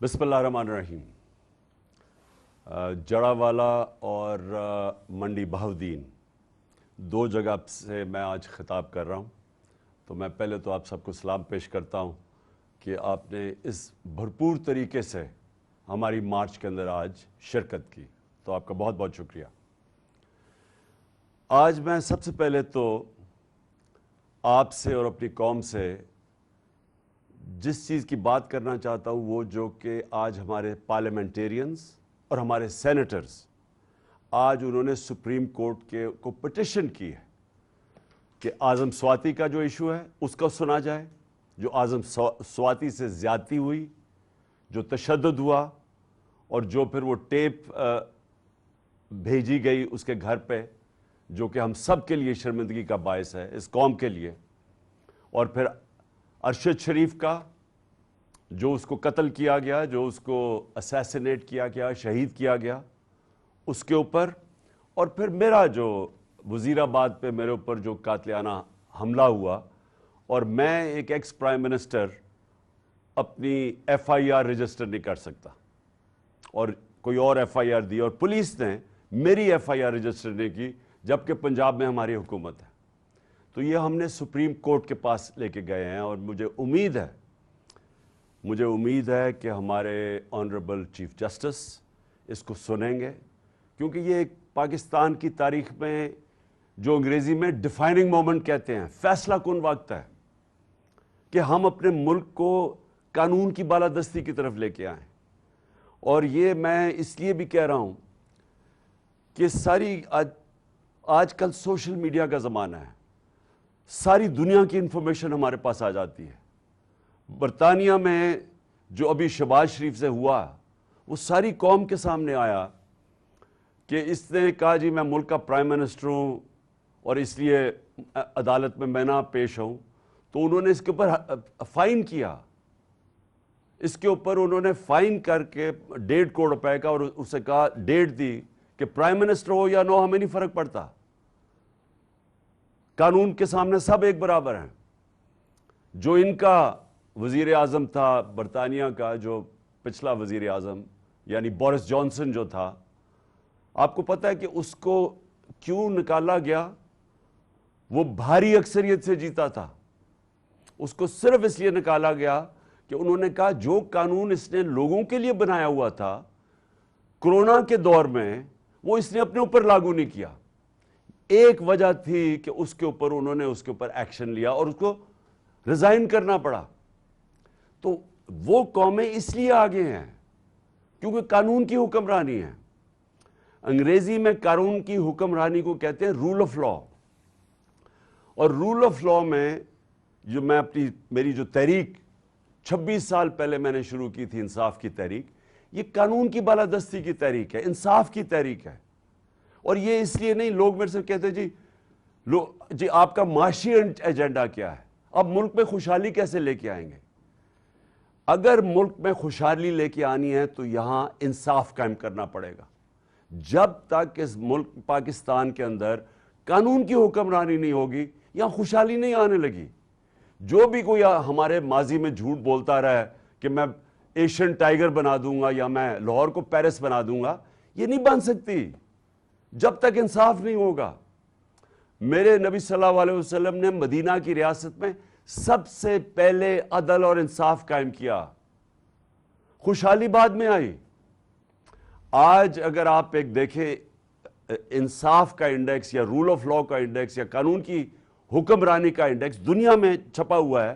بسم اللہ الرحمن الرحیم۔ جڑا والا اور منڈی بہاؤدین دو جگہ سے میں آج خطاب کر رہا ہوں، تو میں پہلے تو آپ سب کو سلام پیش کرتا ہوں کہ آپ نے اس بھرپور طریقے سے ہماری مارچ کے اندر آج شرکت کی، تو آپ کا بہت بہت شکریہ۔ آج میں سب سے پہلے تو آپ سے اور اپنی قوم سے جس چیز کی بات کرنا چاہتا ہوں وہ جو کہ آج ہمارے پارلیمنٹیرینز اور ہمارے سینیٹرز آج انہوں نے سپریم کورٹ کو پٹیشن کی ہے کہ اعظم سواتی کا جو ایشو ہے اس کو سنا جائے، جو اعظم سواتی سے زیادتی ہوئی، جو تشدد ہوا اور جو پھر وہ ٹیپ بھیجی گئی اس کے گھر پہ، جو کہ ہم سب کے لیے شرمندگی کا باعث ہے اس قوم کے لیے، اور پھر ارشد شریف کا جو اس کو قتل کیا گیا، جو اس کو اسیسینیٹ کیا گیا، شہید کیا گیا، اس کے اوپر، اور پھر میرا جو وزیر آباد پہ میرے اوپر جو قاتلانہ حملہ ہوا، اور میں ایک ایکس پرائم منسٹر اپنی ایف آئی آر رجسٹر نہیں کر سکتا اور کوئی اور ایف آئی آر دی، اور پولیس نے میری ایف آئی آر رجسٹر نہیں کی جبکہ پنجاب میں ہماری حکومت ہے۔ تو یہ ہم نے سپریم کورٹ کے پاس لے کے گئے ہیں، اور مجھے امید ہے کہ ہمارے آنریبل چیف جسٹس اس کو سنیں گے، کیونکہ یہ ایک پاکستان کی تاریخ میں جو انگریزی میں ڈیفائننگ مومنٹ کہتے ہیں، فیصلہ کن وقت ہے کہ ہم اپنے ملک کو قانون کی بالادستی کی طرف لے کے آئیں۔ اور یہ میں اس لیے بھی کہہ رہا ہوں کہ آج کل سوشل میڈیا کا زمانہ ہے، ساری دنیا کی انفارمیشن ہمارے پاس آ جاتی ہے۔ برطانیہ میں جو ابھی شہباز شریف سے ہوا وہ ساری قوم کے سامنے آیا کہ اس نے کہا جی میں ملک کا پرائم منسٹر ہوں اور اس لیے عدالت میں نہ پیش ہوں، تو انہوں نے اس کے اوپر فائن کیا، اس کے اوپر انہوں نے فائن کر کے 1.5 کروڑ روپے کا، اور اسے کہا ڈیٹ دی کہ پرائم منسٹر ہو یا نو ہمیں نہیں فرق پڑتا، قانون کے سامنے سب ایک برابر ہیں۔ جو ان کا وزیر اعظم تھا برطانیہ کا، جو پچھلا وزیر اعظم یعنی بورس جانسن جو تھا، آپ کو پتہ ہے کہ اس کو کیوں نکالا گیا؟ وہ بھاری اکثریت سے جیتا تھا، اس کو صرف اس لیے نکالا گیا کہ انہوں نے کہا جو قانون اس نے لوگوں کے لیے بنایا ہوا تھا کرونا کے دور میں، وہ اس نے اپنے اوپر لاگو نہیں کیا۔ ایک وجہ تھی کہ اس کے اوپر انہوں نے اس کے اوپر ایکشن لیا اور اس کو ریزائن کرنا پڑا۔ تو وہ قومیں اس لیے آگے ہیں کیونکہ قانون کی حکمرانی ہے۔ انگریزی میں قانون کی حکمرانی کو کہتے ہیں رول آف لا، اور رول آف لا میں جو میری جو تحریک 26 سال پہلے میں نے شروع کی تھی، انصاف کی تحریک، یہ قانون کی بالادستی کی تحریک ہے، انصاف کی تحریک ہے۔ اور یہ اس لیے نہیں، لوگ میرے سے کہتے جی آپ کا معاشی ایجنڈا کیا ہے، اب ملک میں خوشحالی کیسے لے کے آئیں گے؟ اگر ملک میں خوشحالی لے کے آنی ہے تو یہاں انصاف قائم کرنا پڑے گا۔ جب تک اس ملک پاکستان کے اندر قانون کی حکمرانی نہیں ہوگی، یہاں خوشحالی نہیں آنے لگی۔ جو بھی کوئی ہمارے ماضی میں جھوٹ بولتا رہا ہے کہ میں ایشین ٹائیگر بنا دوں گا یا میں لاہور کو پیرس بنا دوں گا، یہ نہیں بن سکتی جب تک انصاف نہیں ہوگا۔ میرے نبی صلی اللہ علیہ وسلم نے مدینہ کی ریاست میں سب سے پہلے عدل اور انصاف قائم کیا، خوشحالی بعد میں آئی۔ آج اگر آپ ایک دیکھیں انصاف کا انڈیکس یا رول آف لا کا انڈیکس یا قانون کی حکمرانی کا انڈیکس دنیا میں چھپا ہوا ہے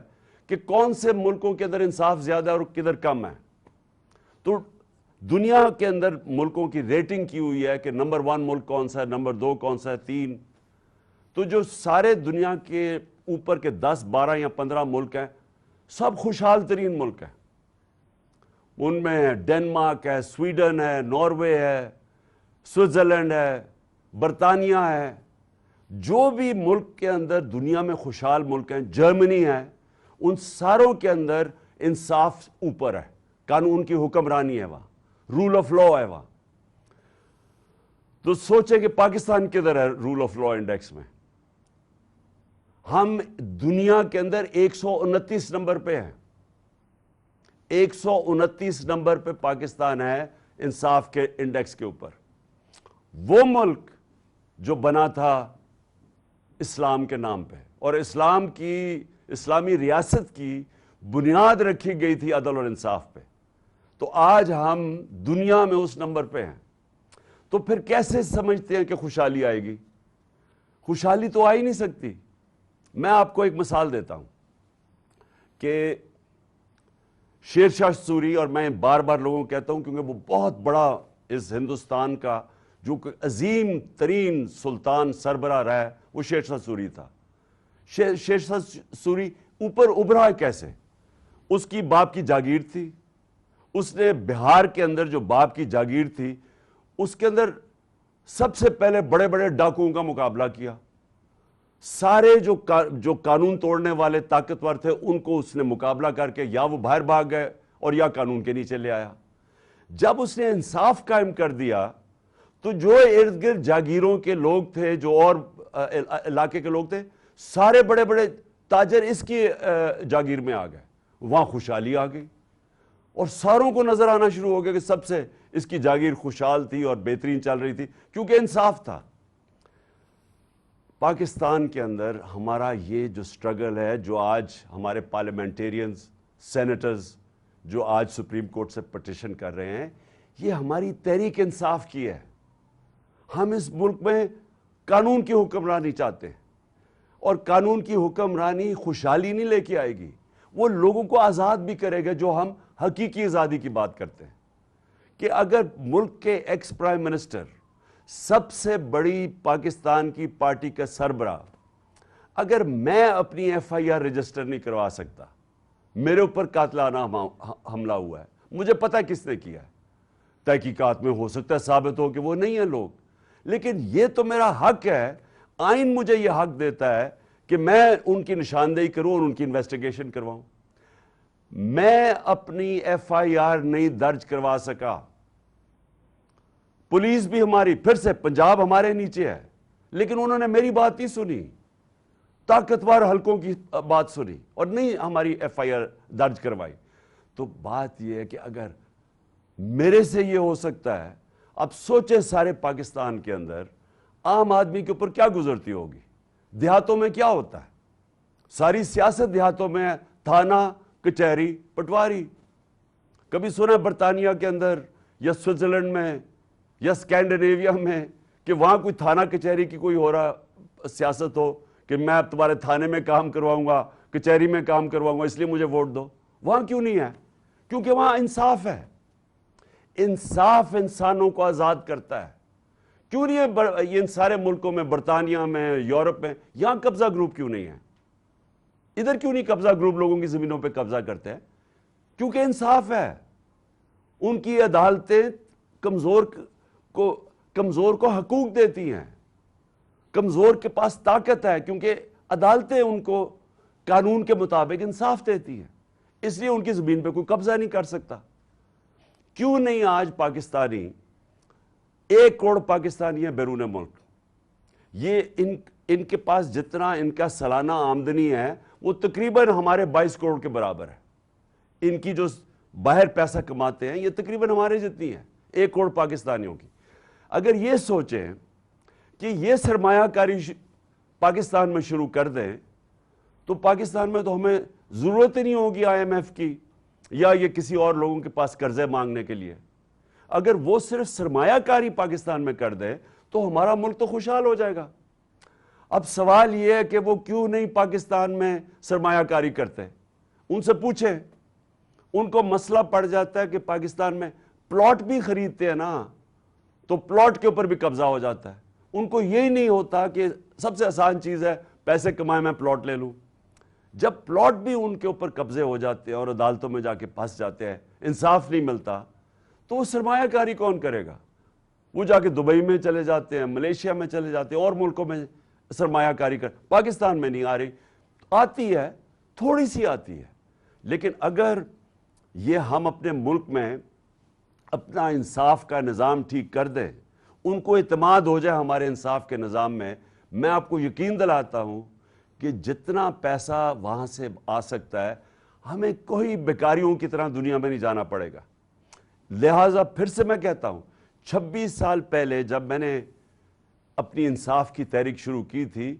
کہ کون سے ملکوں کے اندر انصاف زیادہ اور کدھر کم ہے، تو دنیا کے اندر ملکوں کی ریٹنگ کی ہوئی ہے کہ نمبر 1 ملک کون سا ہے، نمبر 2 کون سا ہے، 3۔ تو جو سارے دنیا کے اوپر کے 10 12 یا 15 ملک ہیں، سب خوشحال ترین ملک ہیں۔ ان میں ڈنمارک ہے، سویڈن ہے، ناروے ہے، سوئٹزرلینڈ ہے، برطانیہ ہے۔ جو بھی ملک کے اندر دنیا میں خوشحال ملک ہیں، جرمنی ہے، ان ساروں کے اندر انصاف اوپر ہے، قانون کی حکمرانی ہے، وہاں رول آف لا ہے وہاں۔ تو سوچیں کہ پاکستان کدھر ہے رول آف لا انڈیکس میں؟ ہم دنیا کے اندر 129 نمبر پہ ہیں، 129 نمبر پہ پاکستان ہے انصاف کے انڈیکس کے اوپر. وہ ملک جو بنا تھا اسلام کے نام پہ, اور اسلامی ریاست کی بنیاد رکھی گئی تھی عدل اور انصاف پہ, تو آج ہم دنیا میں اس نمبر پہ ہیں. تو پھر کیسے سمجھتے ہیں کہ خوشحالی آئے گی؟ خوشحالی تو آ ہی نہیں سکتی. میں آپ کو ایک مثال دیتا ہوں کہ شیر شاہ سوری, اور میں بار بار لوگوں کو کہتا ہوں کیونکہ وہ بہت بڑا اس ہندوستان کا جو عظیم ترین سلطان سربراہ رہا ہے, وہ شیر شاہ سوری تھا. شیر شاہ سوری اوپر ابھرا کیسے؟ اس کی باپ کی جاگیر تھی. اس نے بہار کے اندر جو باپ کی جاگیر تھی, اس کے اندر سب سے پہلے بڑے بڑے ڈاکوؤں کا مقابلہ کیا. سارے جو قانون توڑنے والے طاقتور تھے ان کو اس نے مقابلہ کر کے یا وہ باہر بھاگ گئے اور یا قانون کے نیچے لے آیا. جب اس نے انصاف قائم کر دیا تو جو ارد گرد جاگیروں کے لوگ تھے, جو اور علاقے کے لوگ تھے, سارے بڑے بڑے تاجر اس کی جاگیر میں آ گئے. وہاں خوشحالی آ گئی اور ساروں کو نظر آنا شروع ہو گیا کہ سب سے اس کی جاگیر خوشحال تھی اور بہترین چل رہی تھی کیونکہ انصاف تھا. پاکستان کے اندر ہمارا یہ جو سٹرگل ہے, جو آج ہمارے پارلیمنٹیرینز, سینیٹرز جو آج سپریم کورٹ سے پٹیشن کر رہے ہیں, یہ ہماری تحریک انصاف کی ہے. ہم اس ملک میں قانون کی حکمرانی چاہتے ہیں, اور قانون کی حکمرانی خوشحالی نہیں لے کے آئے گی, وہ لوگوں کو آزاد بھی کرے گا. جو ہم حقیقی آزادی کی بات کرتے ہیں کہ اگر ملک کے ایکس پرائم منسٹر, سب سے بڑی پاکستان کی پارٹی کا سربراہ, اگر میں اپنی ایف آئی آر رجسٹر نہیں کروا سکتا, میرے اوپر قاتلانہ حملہ ہوا ہے, مجھے پتہ کس نے کیا ہے, تحقیقات میں ہو سکتا ہے ثابت ہو کہ وہ نہیں ہیں لوگ, لیکن یہ تو میرا حق ہے. آئین مجھے یہ حق دیتا ہے کہ میں ان کی نشاندہی کروں اور ان کی انویسٹیگیشن کرواؤں. میں اپنی ایف آئی آر نہیں درج کروا سکا. پولیس بھی ہماری, پھر سے پنجاب ہمارے نیچے ہے, لیکن انہوں نے میری بات نہیں سنی, طاقتور حلقوں کی بات سنی اور نہیں ہماری ایف آئی آر درج کروائی. تو بات یہ ہے کہ اگر میرے سے یہ ہو سکتا ہے, اب سوچیں سارے پاکستان کے اندر عام آدمی کے اوپر کیا گزرتی ہوگی. دیہاتوں میں کیا ہوتا ہے؟ ساری سیاست دیہاتوں میں ہے, تھانہ, کچہری, پٹواری. کبھی سنا برطانیہ کے اندر یا سوئٹزرلینڈ میں یا اسکینڈینیویا میں کہ وہاں کوئی تھانہ کچہری کی کوئی ہو رہا سیاست ہو کہ میں اب تمہارے تھانے میں کام کرواؤں گا, کچہری میں کام کرواؤں گا, اس لیے مجھے ووٹ دو؟ وہاں کیوں نہیں ہے؟ کیونکہ وہاں انصاف ہے. انصاف انسانوں کو آزاد کرتا ہے. کیوں نہیں ہے یہ ان سارے ملکوں میں, برطانیہ میں, یورپ میں, یہاں قبضہ گروپ کیوں نہیں ہے؟ ادھر کیوں نہیں قبضہ گروپ لوگوں کی زمینوں پہ قبضہ کرتے ہیں؟ کیونکہ انصاف ہے. ان کی عدالتیں کمزور کو حقوق دیتی ہیں, کمزور کے پاس طاقت ہے کیونکہ عدالتیں ان کو قانون کے مطابق انصاف دیتی ہیں, اس لیے ان کی زمین پہ کوئی قبضہ نہیں کر سکتا. کیوں نہیں آج پاکستانی, 1 کروڑ پاکستانی ہیں بیرون ملک, یہ ان کے پاس جتنا ان کا سالانہ آمدنی ہے وہ تقریباً ہمارے 22 کروڑ کے برابر ہے. ان کی جو باہر پیسہ کماتے ہیں یہ تقریباً ہمارے جتنی ہے, 1 کروڑ پاکستانیوں کی. اگر یہ سوچیں کہ یہ سرمایہ کاری پاکستان میں شروع کر دیں تو پاکستان میں تو ہمیں ضرورت ہی نہیں ہوگی آئی ایم ایف کی یا یہ کسی اور لوگوں کے پاس قرضے مانگنے کے لیے. اگر وہ صرف سرمایہ کاری پاکستان میں کر دے تو ہمارا ملک تو خوشحال ہو جائے گا. اب سوال یہ ہے کہ وہ کیوں نہیں پاکستان میں سرمایہ کاری کرتے؟ ان سے پوچھیں. ان کو مسئلہ پڑ جاتا ہے کہ پاکستان میں پلاٹ بھی خریدتے ہیں نا, تو پلاٹ کے اوپر بھی قبضہ ہو جاتا ہے. ان کو یہی نہیں ہوتا کہ سب سے آسان چیز ہے پیسے کمائے میں پلاٹ لے لوں. جب پلاٹ بھی ان کے اوپر قبضے ہو جاتے ہیں اور عدالتوں میں جا کے پھنس جاتے ہیں, انصاف نہیں ملتا, تو وہ سرمایہ کاری کون کرے گا؟ وہ جا کے دبئی میں چلے جاتے ہیں, ملیشیا میں چلے جاتے ہیں, اور ملکوں میں سرمایہ کاری کر. پاکستان میں نہیں آ رہی, آتی ہے, تھوڑی سی آتی ہے. لیکن اگر یہ ہم اپنے ملک میں اپنا انصاف کا نظام ٹھیک کر دیں, ان کو اعتماد ہو جائے ہمارے انصاف کے نظام میں, میں آپ کو یقین دلاتا ہوں کہ جتنا پیسہ وہاں سے آ سکتا ہے ہمیں کوئی بیکاریوں کی طرح دنیا میں نہیں جانا پڑے گا. لہٰذا پھر سے میں کہتا ہوں 26 سال پہلے جب میں نے اپنی انصاف کی تحریک شروع کی تھی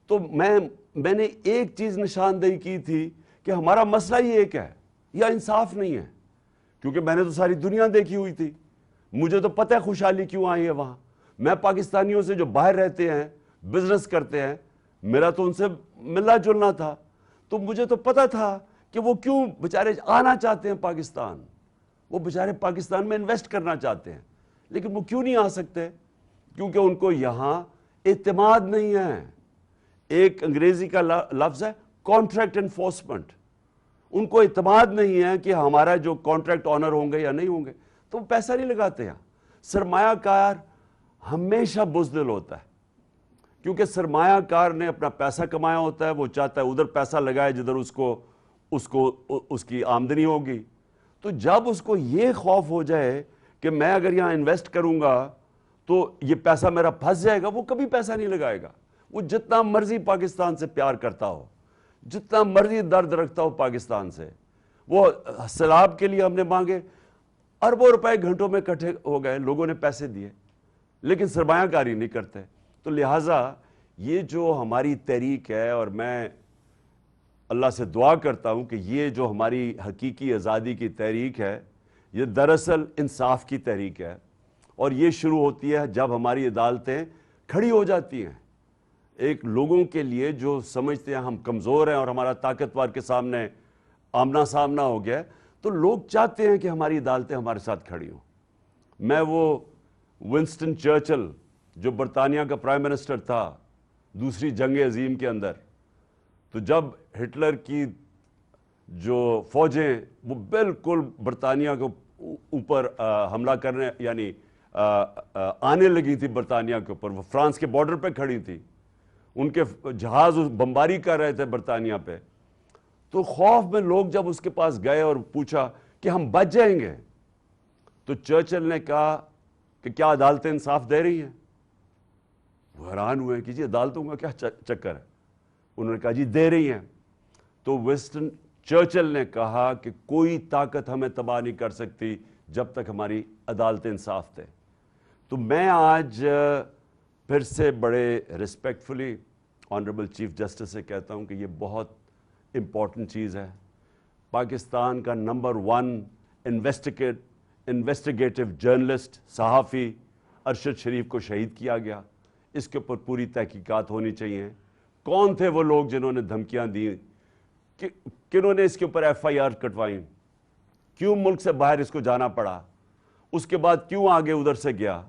تو میں نے ایک چیز نشاندہی کی تھی کہ ہمارا مسئلہ ہی ایک ہے, یا انصاف نہیں ہے. کیونکہ میں نے تو ساری دنیا دیکھی ہوئی تھی, مجھے تو پتہ ہے خوشحالی کیوں آئی ہے وہاں. میں پاکستانیوں سے جو باہر رہتے ہیں, بزنس کرتے ہیں, میرا تو ان سے ملنا جلنا تھا, تو مجھے تو پتہ تھا کہ وہ کیوں بیچارے آنا چاہتے ہیں پاکستان. وہ بیچارے پاکستان میں انویسٹ کرنا چاہتے ہیں, لیکن وہ کیوں نہیں آ سکتے؟ کیونکہ ان کو یہاں اعتماد نہیں ہے. ایک انگریزی کا لفظ ہے کانٹریکٹ انفورسمنٹ. ان کو اعتماد نہیں ہے کہ ہمارا جو کانٹریکٹ آنر ہوں گے یا نہیں ہوں گے, تو وہ پیسہ نہیں لگاتے ہیں. سرمایہ کار ہمیشہ بزدل ہوتا ہے, کیونکہ سرمایہ کار نے اپنا پیسہ کمایا ہوتا ہے, وہ چاہتا ہے ادھر پیسہ لگائے جدھر اس کی آمدنی ہوگی. تو جب اس کو یہ خوف ہو جائے کہ میں اگر یہاں انویسٹ کروں گا تو یہ پیسہ میرا پھنس جائے گا, وہ کبھی پیسہ نہیں لگائے گا. وہ جتنا مرضی پاکستان سے پیار کرتا ہو, جتنا مرضی درد رکھتا ہو پاکستان سے, وہ سیلاب کے لیے ہم نے مانگے, اربوں روپے گھنٹوں میں اکٹھے ہو گئے, لوگوں نے پیسے دیے, لیکن سرمایہ کاری نہیں کرتے. تو لہٰذا یہ جو ہماری تحریک ہے, اور میں اللہ سے دعا کرتا ہوں کہ یہ جو ہماری حقیقی آزادی کی تحریک ہے, یہ دراصل انصاف کی تحریک ہے, اور یہ شروع ہوتی ہے جب ہماری عدالتیں کھڑی ہو جاتی ہیں. ایک لوگوں کے لیے جو سمجھتے ہیں ہم کمزور ہیں اور ہمارا طاقتور کے سامنے آمنا سامنا ہو گیا, تو لوگ چاہتے ہیں کہ ہماری عدالتیں ہمارے ساتھ کھڑی ہوں. میں وہ ونسٹن چرچل جو برطانیہ کا پرائم منسٹر تھا دوسری جنگ عظیم کے اندر, تو جب ہٹلر کی جو فوجیں وہ بالکل برطانیہ کے اوپر حملہ کرنے یعنی آنے لگی تھی برطانیہ کے اوپر, وہ فرانس کے بارڈر پہ کھڑی تھی, ان کے جہاز بمباری کر رہے تھے برطانیہ پہ, تو خوف میں لوگ جب اس کے پاس گئے اور پوچھا کہ ہم بچ جائیں گے, تو چرچل نے کہا کہ کیا عدالتیں انصاف دے رہی ہیں؟ وہ حیران ہوئے کہ جی عدالتوں کا کیا چکر ہے؟ انہوں نے کہا جی دے رہی ہیں. تو ونسٹن چرچل نے کہا کہ کوئی طاقت ہمیں تباہ نہیں کر سکتی جب تک ہماری عدالتیں انصاف دیں. تو میں آج پھر سے بڑے ریسپیکٹفلی آنریبل چیف جسٹس سے کہتا ہوں کہ یہ بہت امپورٹنٹ چیز ہے. پاکستان کا نمبر 1 انویسٹیگیٹو جرنلسٹ صحافی ارشد شریف کو شہید کیا گیا. اس کے اوپر پوری تحقیقات ہونی چاہیے. کون تھے وہ لوگ جنہوں نے دھمکیاں دیں, کنہوں نے اس کے اوپر FIR کٹوائیں, کیوں ملک سے باہر اس کو جانا پڑا, اس کے بعد کیوں آگے ادھر سے گیا,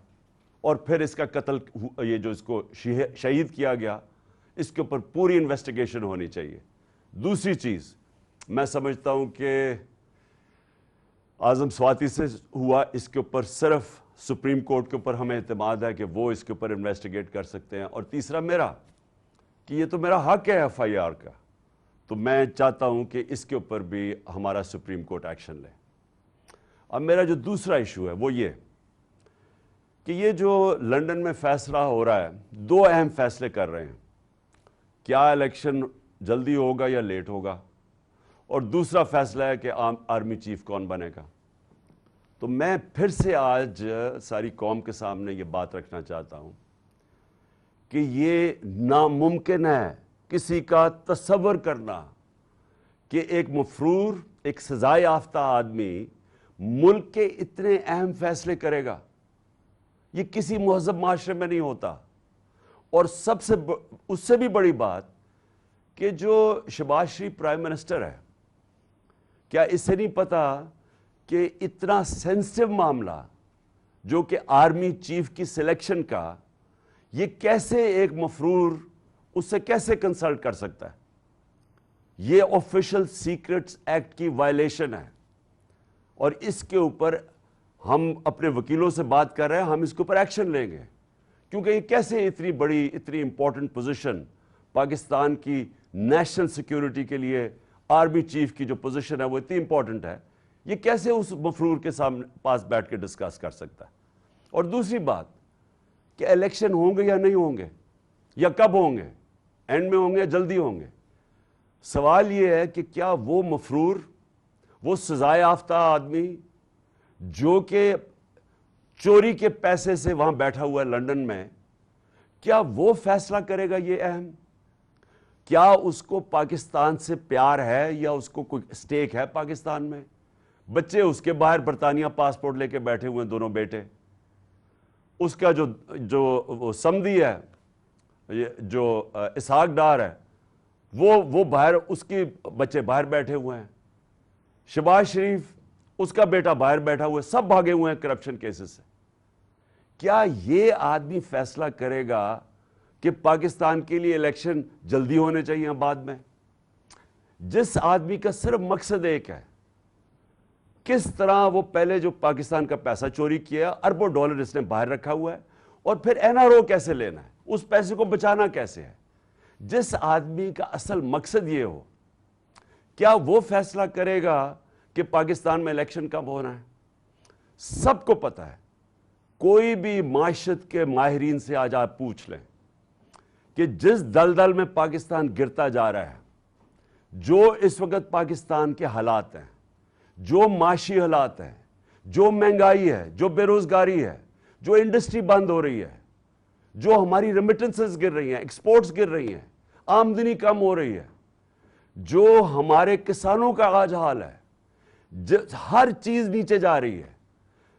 اور پھر اس کا قتل یہ جو اس کو شہید کیا گیا, اس کے اوپر پوری انویسٹیگیشن ہونی چاہیے. دوسری چیز میں سمجھتا ہوں کہ اعظم سواتی سے ہوا, اس کے اوپر صرف سپریم کورٹ کے اوپر ہمیں اعتماد ہے کہ وہ اس کے اوپر انویسٹیگیٹ کر سکتے ہیں. اور تیسرا میرا کہ یہ تو میرا حق ہے FIR کا, تو میں چاہتا ہوں کہ اس کے اوپر بھی ہمارا سپریم کورٹ ایکشن لے. اب میرا جو دوسرا ایشو ہے وہ یہ کہ یہ جو لنڈن میں فیصلہ ہو رہا ہے, 2 اہم فیصلے کر رہے ہیں, کیا الیکشن جلدی ہوگا یا لیٹ ہوگا, اور دوسرا فیصلہ ہے کہ آرمی چیف کون بنے گا. تو میں پھر سے آج ساری قوم کے سامنے یہ بات رکھنا چاہتا ہوں کہ یہ ناممکن ہے کسی کا تصور کرنا کہ ایک مفرور, ایک سزا یافتہ آدمی ملک کے اتنے اہم فیصلے کرے گا. یہ کسی مہذب معاشرے میں نہیں ہوتا. اور اس سے بھی بڑی بات کہ جو شہباز شریف پرائم منسٹر ہے, کیا اس سے نہیں پتا کہ اتنا سینسٹیو معاملہ جو کہ آرمی چیف کی سلیکشن کا, یہ کیسے ایک مفرور اس سے کیسے کنسلٹ کر سکتا ہے؟ یہ آفیشل سیکرٹس ایکٹ کی وائلیشن ہے, اور اس کے اوپر ہم اپنے وکیلوں سے بات کر رہے ہیں, ہم اس کے اوپر ایکشن لیں گے. کیونکہ یہ کیسے اتنی بڑی, اتنی امپورٹنٹ پوزیشن پاکستان کی نیشنل سیکیورٹی کے لیے, آرمی چیف کی جو پوزیشن ہے وہ اتنی امپورٹنٹ ہے, یہ کیسے اس مفرور کے سامنے پاس بیٹھ کے ڈسکس کر سکتا ہے؟ اور دوسری بات کہ الیکشن ہوں گے یا نہیں ہوں گے, یا کب ہوں گے, اینڈ میں ہوں گے یا جلدی ہوں گے. سوال یہ ہے کہ کیا وہ مفرور وہ سزا یافتہ آدمی جو کہ چوری کے پیسے سے وہاں بیٹھا ہوا ہے لندن میں، کیا وہ فیصلہ کرے گا یہ اہم؟ کیا اس کو پاکستان سے پیار ہے یا اس کو کوئی سٹیک ہے پاکستان میں؟ بچے اس کے باہر برطانیہ پاسپورٹ لے کے بیٹھے ہوئے ہیں، دونوں بیٹے. اس کا جو سمدھی ہے، جو اسحاق ڈار ہے، وہ باہر، اس کے بچے باہر بیٹھے ہوئے ہیں. شہباز شریف، اس کا بیٹا باہر بیٹھا ہوا ہے، سب بھاگے ہوئے ہیں کرپشن کیسز سے. کیا یہ آدمی فیصلہ کرے گا کہ پاکستان کے لیے الیکشن جلدی ہونے چاہیے بعد میں؟ جس آدمی کا صرف مقصد ایک ہے، کس طرح وہ پہلے جو پاکستان کا پیسہ چوری کیا، اربوں ڈالر اس نے باہر رکھا ہوا ہے، اور پھر NRO کیسے لینا ہے، اس پیسے کو بچانا کیسے ہے. جس آدمی کا اصل مقصد یہ ہو، کیا وہ فیصلہ کرے گا کہ پاکستان میں الیکشن کب ہونا ہے؟ سب کو پتا ہے. کوئی بھی معاشرت کے ماہرین سے آج آپ پوچھ لیں کہ جس دلدل میں پاکستان گرتا جا رہا ہے، جو اس وقت پاکستان کے حالات ہیں، جو معاشی حالات ہیں، جو مہنگائی ہے، جو بے روزگاری ہے، جو انڈسٹری بند ہو رہی ہے، جو ہماری ریمیٹنسز گر رہی ہیں، ایکسپورٹس گر رہی ہیں، آمدنی کم ہو رہی ہے، جو ہمارے کسانوں کا آج حال ہے، ہر چیز نیچے جا رہی ہے.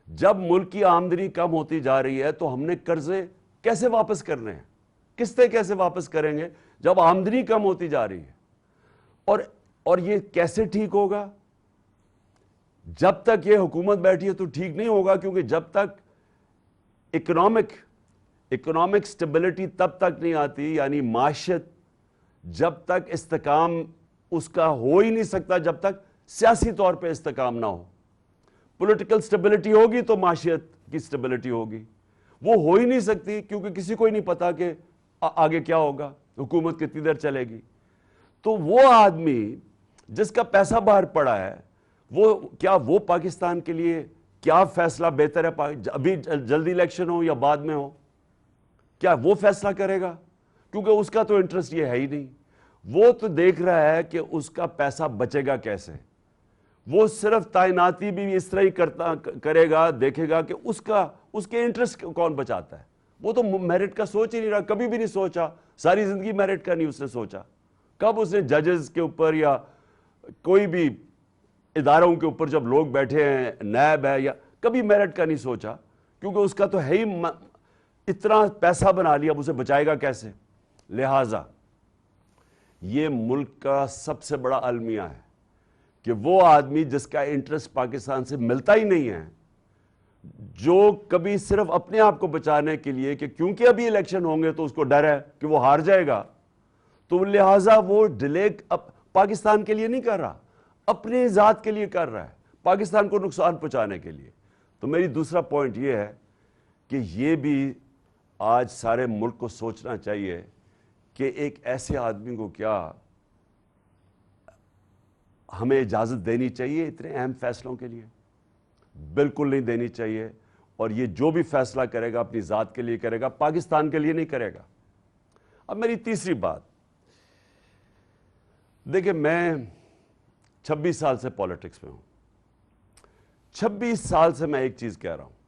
جب ملک کی آمدنی کم ہوتی جا رہی ہے تو ہم نے قرضے کیسے واپس کرنے ہیں؟ قسطیں کیسے واپس کریں گے جب آمدنی کم ہوتی جا رہی ہے؟ اور یہ کیسے ٹھیک ہوگا؟ جب تک یہ حکومت بیٹھی ہے تو ٹھیک نہیں ہوگا، کیونکہ جب تک اکنامک سٹیبلٹی تب تک نہیں آتی، یعنی معاشت جب تک استحکام اس کا ہو ہی نہیں سکتا جب تک سیاسی طور پہ استحکام نہ ہو. پولیٹیکل سٹیبلٹی ہوگی تو معاشیت کی سٹیبلٹی ہوگی. وہ ہو ہی نہیں سکتی کیونکہ کسی کو ہی نہیں پتا کہ آگے کیا ہوگا، حکومت کتنی دیر چلے گی. تو وہ آدمی جس کا پیسہ باہر پڑا ہے، کیا وہ پاکستان کے لیے کیا فیصلہ بہتر ہے، ابھی جلدی الیکشن ہو یا بعد میں ہو، کیا وہ فیصلہ کرے گا؟ کیونکہ اس کا تو انٹرسٹ یہ ہے ہی نہیں. وہ تو دیکھ رہا ہے کہ اس کا پیسہ بچے گا کیسے. وہ صرف تعیناتی بھی اس طرح ہی کرے گا، دیکھے گا کہ اس کے انٹرسٹ کون بچاتا ہے. وہ تو میرٹ کا سوچ ہی نہیں رہا، کبھی بھی نہیں سوچا، ساری زندگی میرٹ کا نہیں اس نے سوچا. کب اس نے ججز کے اوپر یا کوئی بھی اداروں کے اوپر جب لوگ بیٹھے ہیں، نیب ہے، یا کبھی میرٹ کا نہیں سوچا، کیونکہ اس کا تو ہے ہی اتنا پیسہ بنا لیا، اب اسے بچائے گا کیسے. لہٰذا یہ ملک کا سب سے بڑا المیہ ہے کہ وہ آدمی جس کا انٹرسٹ پاکستان سے ملتا ہی نہیں ہے، جو کبھی صرف اپنے آپ کو بچانے کے لیے کہ کیونکہ ابھی الیکشن ہوں گے تو اس کو ڈر ہے کہ وہ ہار جائے گا، تو لہٰذا وہ ڈیلے پاکستان کے لیے نہیں کر رہا، اپنے ذات کے لیے کر رہا ہے، پاکستان کو نقصان پہنچانے کے لیے. تو میری دوسرا پوائنٹ یہ ہے کہ یہ بھی آج سارے ملک کو سوچنا چاہیے کہ ایک ایسے آدمی کو کیا ہمیں اجازت دینی چاہیے اتنے اہم فیصلوں کے لیے؟ بالکل نہیں دینی چاہیے. اور یہ جو بھی فیصلہ کرے گا اپنی ذات کے لیے کرے گا، پاکستان کے لیے نہیں کرے گا. اب میری تیسری بات، دیکھیں میں 26 سال سے پالیٹکس میں ہوں. 26 سال سے میں ایک چیز کہہ رہا ہوں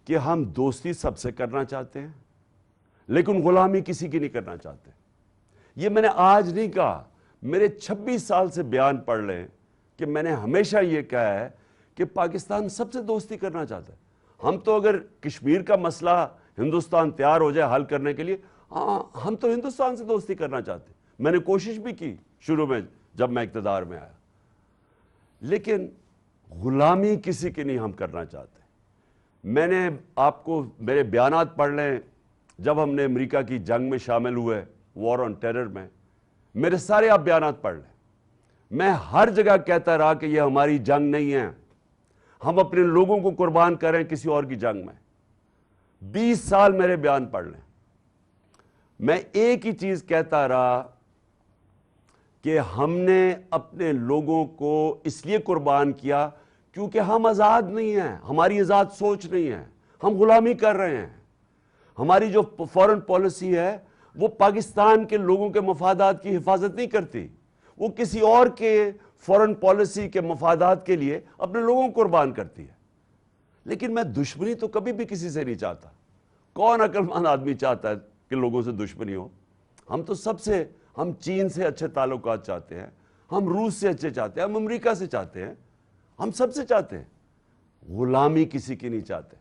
کہ ہم دوستی سب سے کرنا چاہتے ہیں لیکن غلامی کسی کی نہیں کرنا چاہتے. یہ میں نے آج نہیں کہا، میرے 26 سال سے بیان پڑھ لیں کہ میں نے ہمیشہ یہ کہا ہے کہ پاکستان سب سے دوستی کرنا چاہتا ہے. ہم تو اگر کشمیر کا مسئلہ ہندوستان تیار ہو جائے حل کرنے کے لیے، ہم تو ہندوستان سے دوستی کرنا چاہتے ہیں. میں نے کوشش بھی کی شروع میں جب میں اقتدار میں آیا، لیکن غلامی کسی کی نہیں ہم کرنا چاہتے. میں نے آپ کو میرے بیانات پڑھ لیں، جب ہم نے امریکہ کی جنگ میں شامل ہوئے، وار آن ٹیرر میں، میرے سارے آپ بیانات پڑھ لیں. میں ہر جگہ کہتا رہا کہ یہ ہماری جنگ نہیں ہے، ہم اپنے لوگوں کو قربان کریں کسی اور کی جنگ میں. 20 سال میرے بیان پڑھ لیں، میں ایک ہی چیز کہتا رہا کہ ہم نے اپنے لوگوں کو اس لیے قربان کیا کیونکہ ہم آزاد نہیں ہیں، ہماری آزاد سوچ نہیں ہے، ہم غلامی کر رہے ہیں. ہماری جو فورن پالیسی ہے وہ پاکستان کے لوگوں کے مفادات کی حفاظت نہیں کرتی، وہ کسی اور کے فورن پالیسی کے مفادات کے لیے اپنے لوگوں کو قربان کرتی ہے. لیکن میں دشمنی تو کبھی بھی کسی سے نہیں چاہتا. کون عقل مند آدمی چاہتا ہے کہ لوگوں سے دشمنی ہو؟ ہم چین سے اچھے تعلقات چاہتے ہیں, ہم روس سے اچھے چاہتے ہیں, ہم امریکہ سے چاہتے ہیں, ہم سب سے چاہتے ہیں. غلامی کسی کی نہیں چاہتے.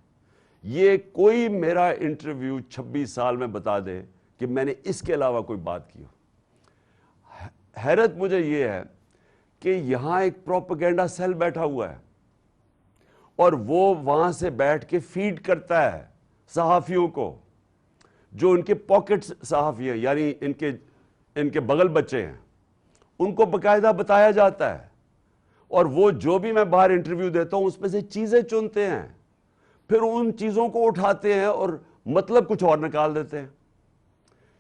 یہ کوئی میرا انٹرویو 26 سال میں بتا دے کہ میں نے اس کے علاوہ کوئی بات کی ہو. حیرت مجھے یہ ہے کہ یہاں ایک پروپیگنڈا سیل بیٹھا ہوا ہے اور وہ وہاں سے بیٹھ کے فیڈ کرتا ہے صحافیوں کو, جو ان کے پاکٹ صحافی ہیں, یعنی ان کے بغل بچے ہیں. ان کو باقاعدہ بتایا جاتا ہے, اور وہ جو بھی میں باہر انٹرویو دیتا ہوں اس میں سے چیزیں چنتے ہیں, پھر ان چیزوں کو اٹھاتے ہیں اور مطلب کچھ اور نکال دیتے ہیں.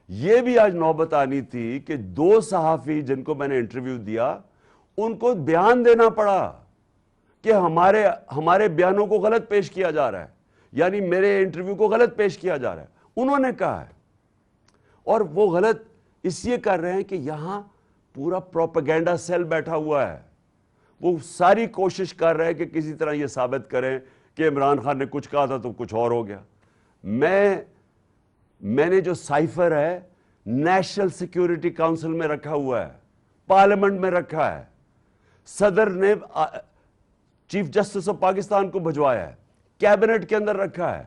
یہ بھی آج نوبت آنی تھی کہ 2 صحافی جن کو میں نے انٹرویو دیا ان کو بیان دینا پڑا کہ ہمارے بیانوں کو غلط پیش کیا جا رہا ہے, یعنی میرے انٹرویو کو غلط پیش کیا جا رہا ہے. انہوں نے کہا ہے, اور وہ غلط اس لیے کر رہے ہیں کہ یہاں پورا پروپیگنڈا سیل بیٹھا ہوا ہے. وہ ساری کوشش کر رہے ہیں کہ کسی طرح یہ ثابت کریں کہ عمران خان نے کچھ کہا تھا تو کچھ اور ہو گیا. میں نے جو سائفر ہے نیشنل سیکیورٹی کاؤنسل میں رکھا ہوا ہے, پارلیمنٹ میں رکھا ہے, صدر نے چیف جسٹس آف پاکستان کو بھجوایا ہے, کیبنٹ کے اندر رکھا ہے.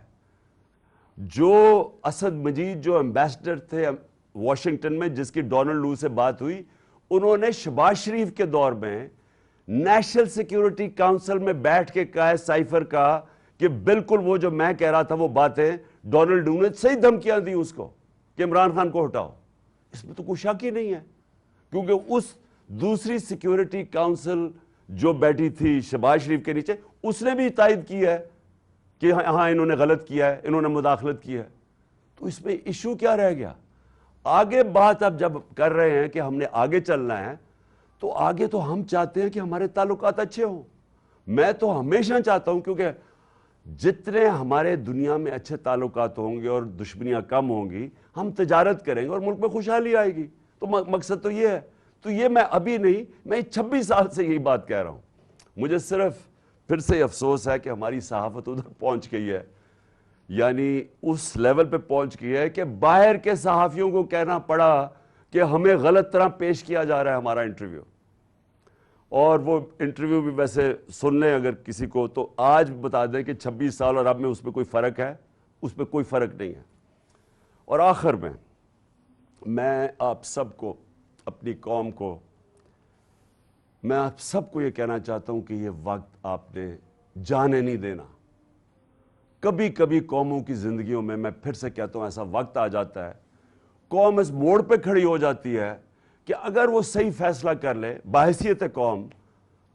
جو اسد مجید جو ایمبیسڈر تھے واشنگٹن میں, جس کی ڈونلڈ لو سے بات ہوئی, انہوں نے شہباز شریف کے دور میں نیشنل سیکیورٹی کاؤنسل میں بیٹھ کے کہا ہے سائفر کا کہ بالکل وہ جو میں کہہ رہا تھا وہ باتیں ڈونلڈ لو نے صحیح دھمکیاں دی اس کو کہ عمران خان کو ہٹاؤ. اس میں تو کوئی شک ہی نہیں ہے, کیونکہ اس دوسری سیکیورٹی کاؤنسل جو بیٹھی تھی شہباز شریف کے نیچے, اس نے بھی تائید کی ہے کہ ہاں انہوں نے غلط کیا ہے, انہوں نے مداخلت کی ہے. تو اس میں ایشو کیا رہ گیا؟ آگے بات اب جب کر رہے ہیں کہ ہم نے آگے چلنا ہے, تو آگے تو ہم چاہتے ہیں کہ ہمارے تعلقات اچھے ہوں. میں تو ہمیشہ چاہتا ہوں, کیونکہ جتنے ہمارے دنیا میں اچھے تعلقات ہوں گے اور دشمنیاں کم ہوں گی, ہم تجارت کریں گے اور ملک میں خوشحالی آئے گی. تو مقصد تو یہ ہے. تو یہ میں ابھی نہیں, میں 26 سال سے یہی بات کہہ رہا ہوں. مجھے صرف پھر سے افسوس ہے کہ ہماری صحافت ادھر پہنچ گئی ہے, یعنی اس لیول پہ پہنچ گئی ہے کہ باہر کے صحافیوں کو کہنا پڑا کہ ہمیں غلط طرح پیش کیا جا رہا ہے ہمارا انٹرویو. اور وہ انٹرویو بھی ویسے سن لیں اگر کسی کو, تو آج بتا دیں کہ 26 سال اور اب میں اس میں کوئی فرق ہے؟ اس میں کوئی فرق نہیں ہے. اور آخر میں آپ سب کو, اپنی قوم کو, میں آپ سب کو یہ کہنا چاہتا ہوں کہ یہ وقت آپ نے جانے نہیں دینا. کبھی کبھی قوموں کی زندگیوں میں پھر سے کہتا ہوں, ایسا وقت آ جاتا ہے, قوم اس موڑ پہ کھڑی ہو جاتی ہے کہ اگر وہ صحیح فیصلہ کر لے بحیثیت قوم,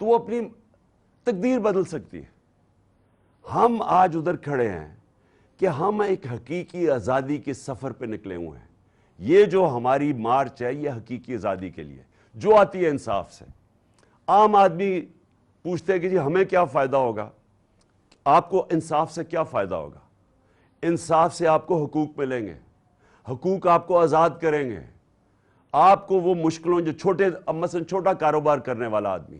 تو وہ اپنی تقدیر بدل سکتی ہے. ہم آج ادھر کھڑے ہیں کہ ہم ایک حقیقی آزادی کے سفر پہ نکلے ہوئے ہیں. یہ جو ہماری مارچ ہے یہ حقیقی آزادی کے لیے, جو آتی ہے انصاف سے. عام آدمی پوچھتے ہیں کہ جی ہمیں کیا فائدہ ہوگا؟ آپ کو انصاف سے کیا فائدہ ہوگا؟ انصاف سے آپ کو حقوق ملیں گے, حقوق آپ کو آزاد کریں گے. آپ کو وہ مشکلوں, جو مثلا چھوٹا کاروبار کرنے والا آدمی,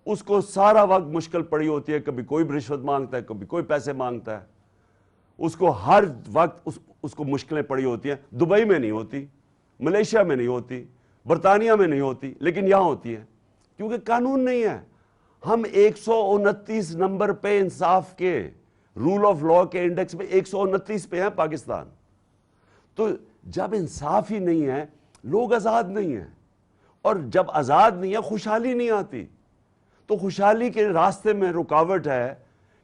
اس کو سارا وقت مشکل پڑی ہوتی ہے, کبھی کوئی رشوت مانگتا ہے, کبھی کوئی پیسے مانگتا ہے, اس کو ہر وقت اس کو مشکلیں پڑی ہوتی ہیں. دبئی میں نہیں ہوتی, ملیشیا میں نہیں ہوتی, برطانیہ میں نہیں ہوتی, لیکن یہاں ہوتی ہے کیونکہ قانون نہیں ہے. ہم 129 نمبر پہ انصاف کے, رول آف لا کے انڈیکس میں 129 پہ ہیں پاکستان. تو جب انصاف ہی نہیں ہے, لوگ آزاد نہیں ہیں, اور جب آزاد نہیں ہے خوشحالی نہیں آتی. تو خوشحالی کے راستے میں رکاوٹ ہے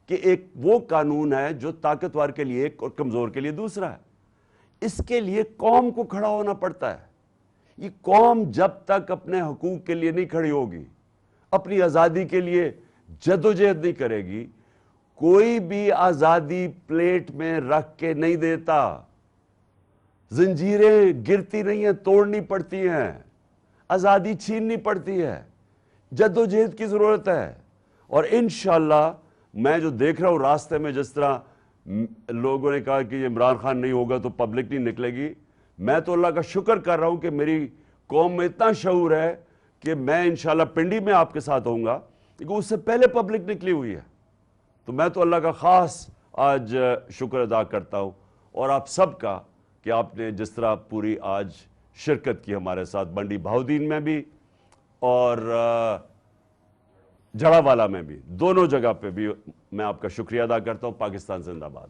کہ ایک وہ قانون ہے جو طاقتور کے لیے ایک اور کمزور کے لیے دوسرا ہے. اس کے لیے قوم کو کھڑا ہونا پڑتا ہے. یہ قوم جب تک اپنے حقوق کے لیے نہیں کھڑی ہوگی, اپنی آزادی کے لیے جدوجہد نہیں کرے گی, کوئی بھی آزادی پلیٹ میں رکھ کے نہیں دیتا. زنجیریں گرتی نہیں ہیں, توڑنی پڑتی ہیں, آزادی چھیننی پڑتی ہے. جدوجہد کی ضرورت ہے. اور انشاءاللہ میں جو دیکھ رہا ہوں راستے میں, جس طرح لوگوں نے کہا کہ عمران خان نہیں ہوگا تو پبلک نہیں نکلے گی, میں تو اللہ کا شکر کر رہا ہوں کہ میری قوم میں اتنا شعور ہے کہ میں انشاءاللہ پنڈی میں آپ کے ساتھ ہوں گا، کیونکہ اس سے پہلے پبلک نکلی ہوئی ہے. تو میں تو اللہ کا خاص آج شکر ادا کرتا ہوں، اور آپ سب کا کہ آپ نے جس طرح پوری آج شرکت کی ہمارے ساتھ، منڈی بہاؤدین میں بھی اور جڑا والا میں بھی، دونوں جگہ پہ بھی میں آپ کا شکریہ ادا کرتا ہوں. پاکستان زندہ باد.